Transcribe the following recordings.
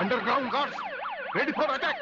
Underground guards ready for attack.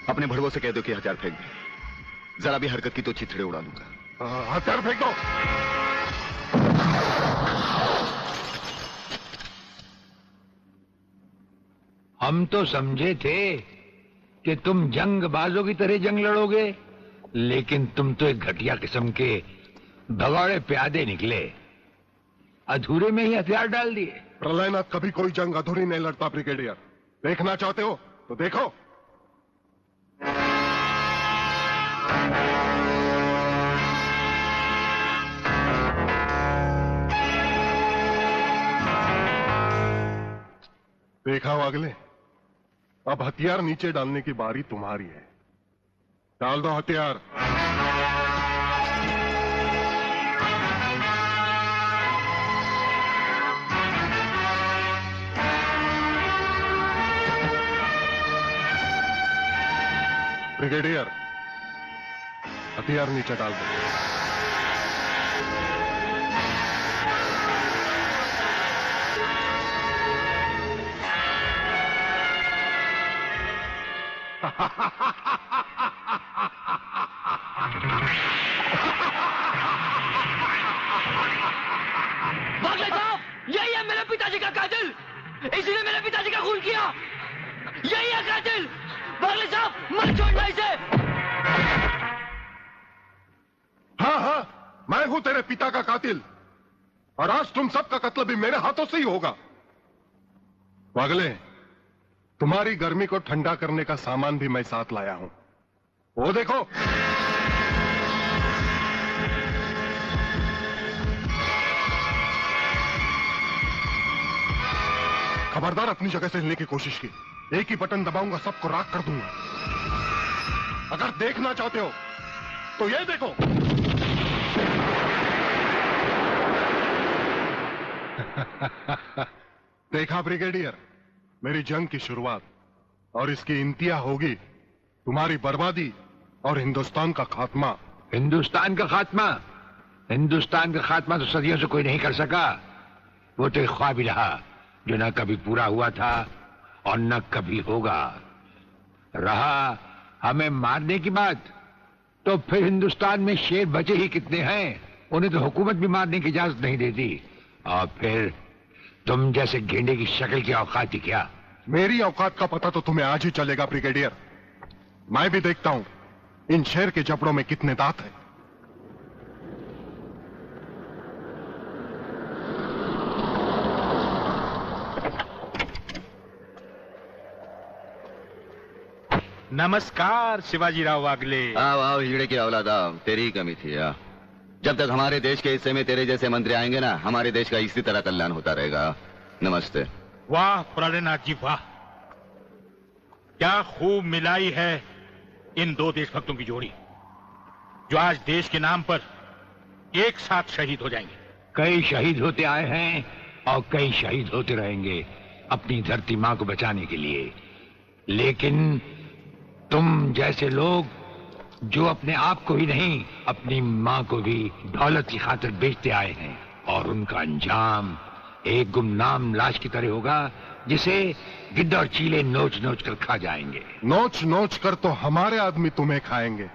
अपने भड़वों से कह दो कि हथियार फेंक दे। जरा भी हरकत की तो चिथड़े उड़ा दूंगा। हथियार फेंक दो। हम तो समझे थे कि तुम जंगबाजों की तरह जंग लड़ोगे, लेकिन तुम तो एक घटिया किस्म के भगौड़े प्यादे निकले। अधूरे में ही हथियार डाल दिए। प्रलयनाथ कभी कोई जंग अधूरी नहीं लड़ता ब्रिगेडियर। देखना चाहते हो तो देखो। देखा वागले, अब हथियार नीचे डालने की बारी तुम्हारी है। डाल दो हथियार। ब्रिगेडियर, हथियार नीचे डाल दो। बागले साहब, यही है मेरे पिताजी का कातिल। इसीने मेरे पिताजी का खून किया। यही है कातिल। बागले साहब, मत छोड़ना इसे। हाँ हाँ, मैं हूं तेरे पिता का कातिल, और आज तुम सबका कत्ल भी मेरे हाथों से ही होगा। वागले, तुम्हारी गर्मी को ठंडा करने का सामान भी मैं साथ लाया हूं। वो देखो। खबरदार अपनी जगह से हिलने की कोशिश की। एक ही बटन दबाऊंगा, सबको राख कर दूंगा। अगर देखना चाहते हो तो ये देखो। देखा ब्रिगेडियर, मेरी जंग की शुरुआत, और इसकी इंतहा होगी तुम्हारी बर्बादी और हिंदुस्तान का खात्मा। हिंदुस्तान का खात्मा? हिंदुस्तान का खात्मा तो सदियों से कोई नहीं कर सका। वो तो एक ख्वाब ही रहा जो न कभी पूरा हुआ था और न कभी होगा। रहा हमें मारने की बात, तो फिर हिंदुस्तान में शेर बचे ही कितने हैं। उन्हें तो हुकूमत भी मारने की इजाजत नहीं देती। और फिर तुम जैसे गेंडे की शक्ल की औकात ही क्या? मेरी औकात का पता तो तुम्हें आज ही चलेगा ब्रिगेडियर। मैं भी देखता हूं इन शेर के जबड़ों में कितने दांत हैं। नमस्कार शिवाजीराव वागले। आओ आओ हिजड़े की औलादा, तेरी ही कमी थी। जब तक हमारे देश के हिस्से में तेरे जैसे मंत्री आएंगे ना, हमारे देश का इसी तरह कल्याण होता रहेगा। नमस्ते। वाह प्रलयनाथ जी वाह, क्या खूब मिलाई है इन दो देशभक्तों की जोड़ी, जो आज देश के नाम पर एक साथ शहीद हो जाएंगे। कई शहीद होते आए हैं और कई शहीद होते रहेंगे अपनी धरती माँ को बचाने के लिए। लेकिन तुम जैसे लोग जो अपने आप को ही नहीं अपनी माँ को भी दौलत की खातिर बेचते आए हैं, और उनका अंजाम एक गुमनाम लाश की तरह होगा जिसे गिद्ध और चीले नोच नोच कर खा जाएंगे। नोच नोच कर तो हमारे आदमी तुम्हें खाएंगे।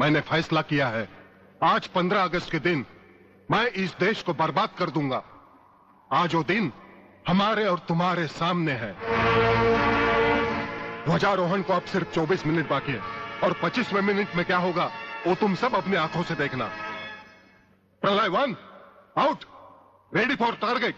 मैंने फैसला किया है, आज 15 अगस्त के दिन मैं इस देश को बर्बाद कर दूंगा। आज वो दिन हमारे और तुम्हारे सामने है। ध्वजारोहण को अब सिर्फ 24 मिनट बाकी है, और 25वें मिनट में क्या होगा वो तुम सब अपनी आंखों से देखना। प्रलय 1 आउट, रेडी फॉर टारगेट।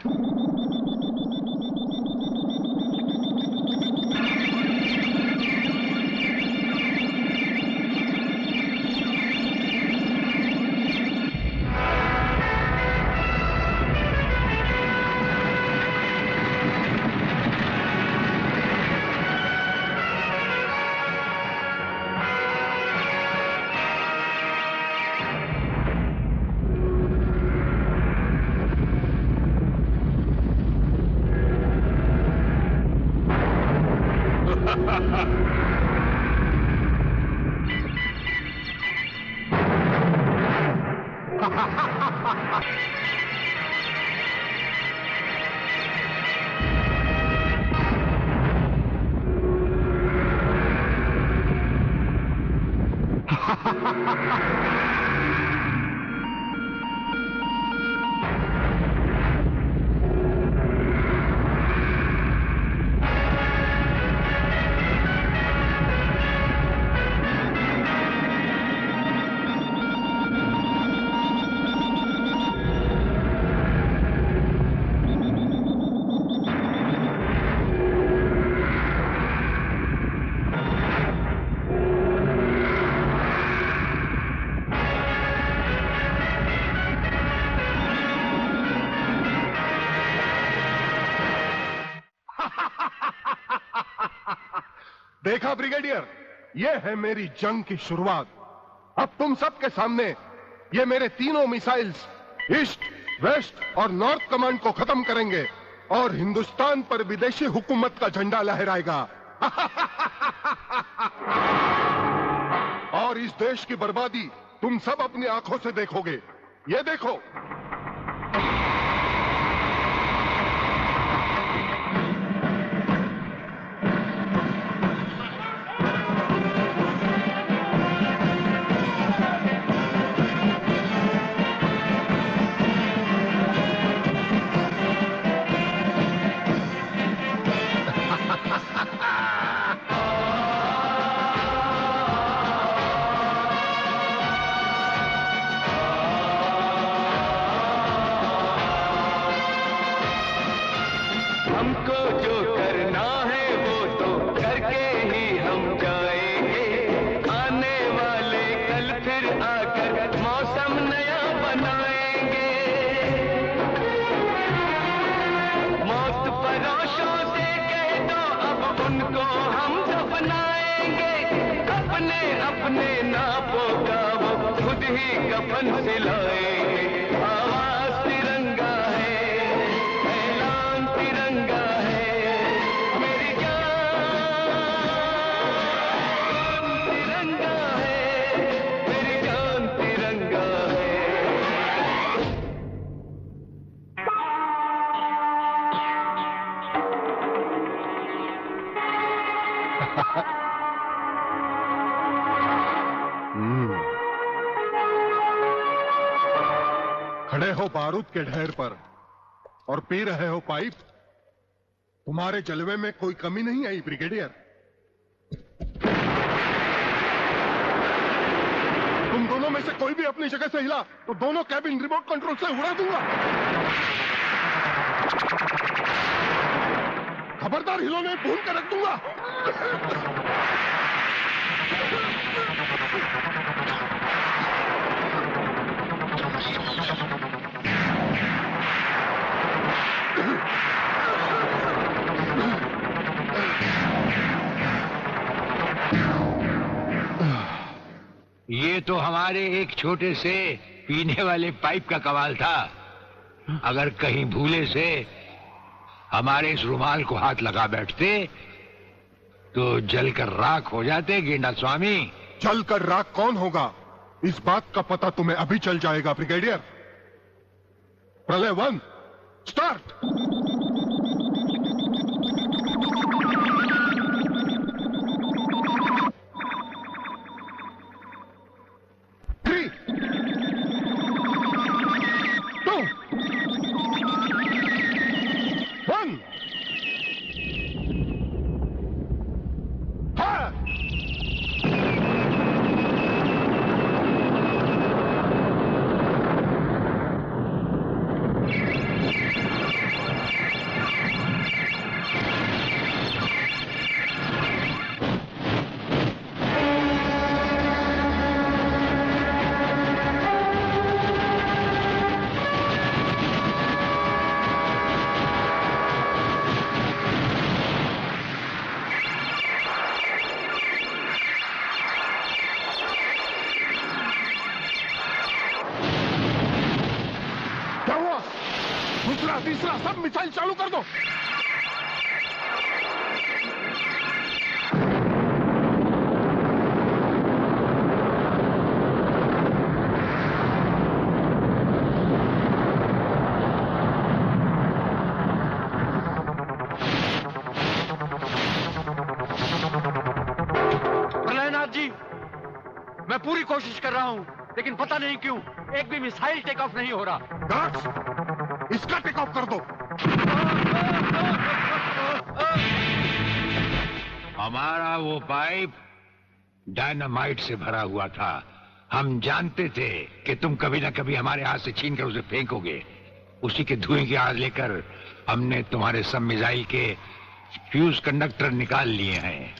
देखा ब्रिगेडियर, ये है मेरी जंग की शुरुआत। अब तुम सबके सामने ये मेरे तीनों मिसाइल्स ईस्ट, वेस्ट और नॉर्थ कमांड को खत्म करेंगे और हिंदुस्तान पर विदेशी हुकूमत का झंडा लहराएगा। और इस देश की बर्बादी तुम सब अपनी आंखों से देखोगे। ये देखो, खड़े हो बारूद के ढेर पर और पी रहे हो पाइप। तुम्हारे जलवे में कोई कमी नहीं आई ब्रिगेडियर। तुम दोनों में से कोई भी अपनी जगह से हिला तो दोनों कैबिन रिमोट कंट्रोल से उड़ा दूंगा। खबरदार, हिलोने भून कर रख दूंगा। ये तो हमारे एक छोटे से पीने वाले पाइप का कमाल था, अगर कहीं भूले से हमारे इस रुमाल को हाथ लगा बैठते तो जलकर राख हो जाते गेंडा स्वामी। जलकर राख कौन होगा, इस बात का पता तुम्हें अभी चल जाएगा ब्रिगेडियर। प्रलय 1 स्टार्ट। दूसरा तीसरा सब मिसाइल चालू कर दो। प्रलयनाथ जी, मैं पूरी कोशिश कर रहा हूं, लेकिन पता नहीं क्यों एक भी मिसाइल टेक ऑफ नहीं हो रहा। गार्ड्स, इसका टेक ऑफ कर दो। हमारा वो पाइप डायनामाइट से भरा हुआ था। हम जानते थे कि तुम कभी ना कभी हमारे हाथ से छीन कर उसे फेंकोगे। उसी के धुएं की आग लेकर हमने तुम्हारे सब मिसाइल के फ्यूज कंडक्टर निकाल लिए हैं।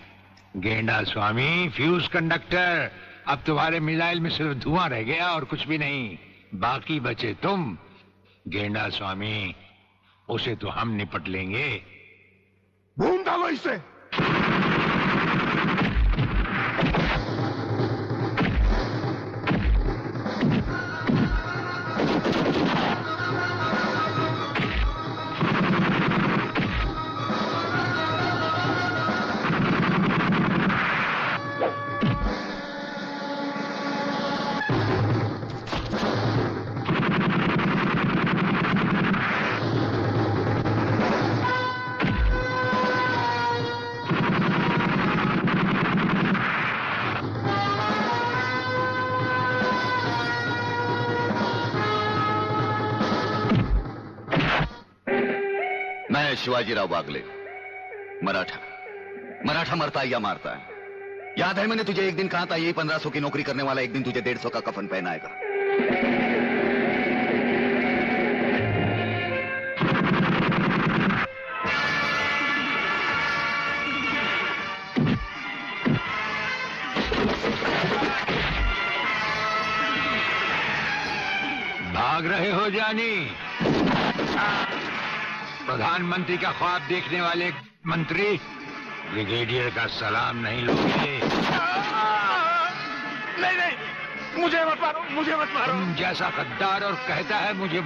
गेंडा स्वामी, फ्यूज कंडक्टर, अब तुम्हारे मिसाइल में सिर्फ धुआं रह गया और कुछ भी नहीं। बाकी बचे तुम। गेंडा स्वामी, उसे तो हम निपट लेंगे। भून डालो इसे। मैं शिवाजीराव बागले, मराठा मरता है या मारता है। याद है मैंने तुझे एक दिन कहा था, ये 1500 की नौकरी करने वाला एक दिन तुझे 150 का कफन पहनाएगा। भाग रहे हो जानी? प्रधानमंत्री का ख्वाब देखने वाले मंत्री ब्रिगेडियर का सलाम नहीं लोगे? नहीं, मुझे मत मारो, मुझे मत मारो। तुम जैसा गद्दार और कहता है मुझे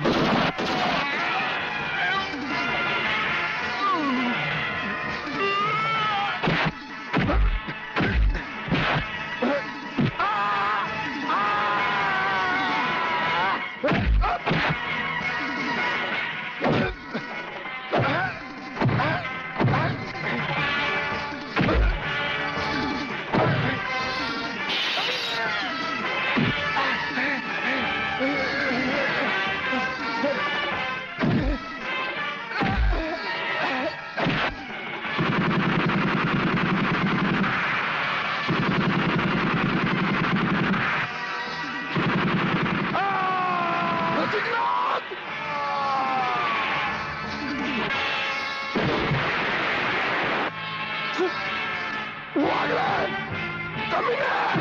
Come here!